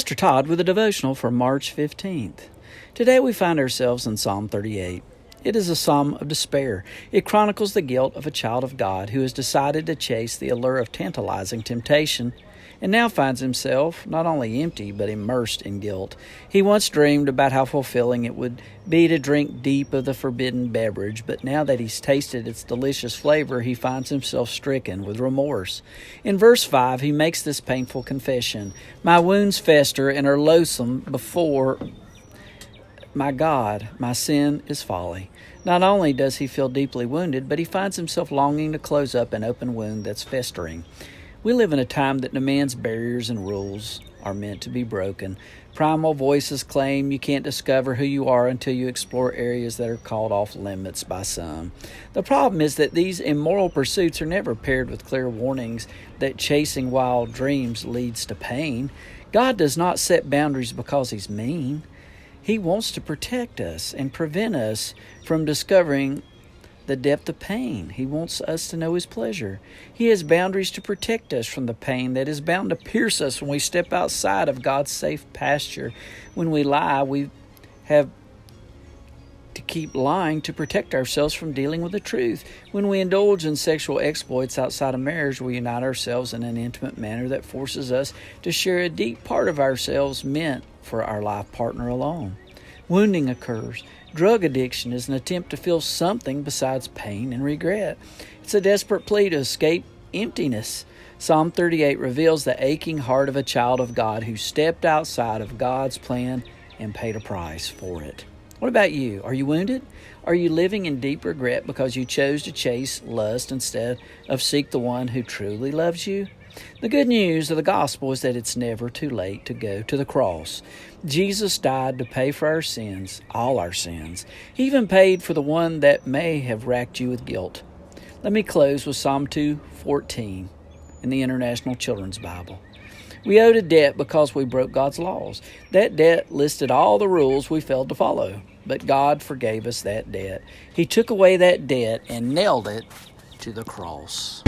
Pastor Todd with a devotional for March 15th. Today we find ourselves in Psalm 38. It is a psalm of despair. It chronicles the guilt of a child of God who has decided to chase the allure of tantalizing temptation and now finds himself not only empty but immersed in guilt. He once dreamed about how fulfilling it would be to drink deep of the forbidden beverage, but now that he's tasted its delicious flavor, he finds himself stricken with remorse. In verse 5, he makes this painful confession: "My wounds fester and are loathsome before my God, my sin is folly." Not only does he feel deeply wounded, but he finds himself longing to close up an open wound that's festering. We live in a time that demands barriers and rules are meant to be broken. Primal voices claim you can't discover who you are until you explore areas that are called off limits by some. The problem is that these immoral pursuits are never paired with clear warnings that chasing wild dreams leads to pain. God does not set boundaries because he's mean. He wants to protect us and prevent us from discovering the depth of pain. He wants us to know his pleasure. He has boundaries to protect us from the pain that is bound to pierce us when we step outside of God's safe pasture. When we lie, we have to keep lying to protect ourselves from dealing with the truth. When we indulge in sexual exploits outside of marriage, we unite ourselves in an intimate manner that forces us to share a deep part of ourselves meant for our life partner alone. Wounding occurs. Drug addiction is an attempt to feel something besides pain and regret. It's a desperate plea to escape emptiness. Psalm 38 reveals the aching heart of a child of God who stepped outside of God's plan and paid a price for it. What about you? Are you wounded? Are you living in deep regret because you chose to chase lust instead of seek the one who truly loves you? The good news of the gospel is that it's never too late to go to the cross. Jesus died to pay for our sins, all our sins. He even paid for the one that may have racked you with guilt. Let me close with Psalm 2:14 in the International Children's Bible. We owed a debt because we broke God's laws. That debt listed all the rules we failed to follow, but God forgave us that debt. He took away that debt and nailed it to the cross.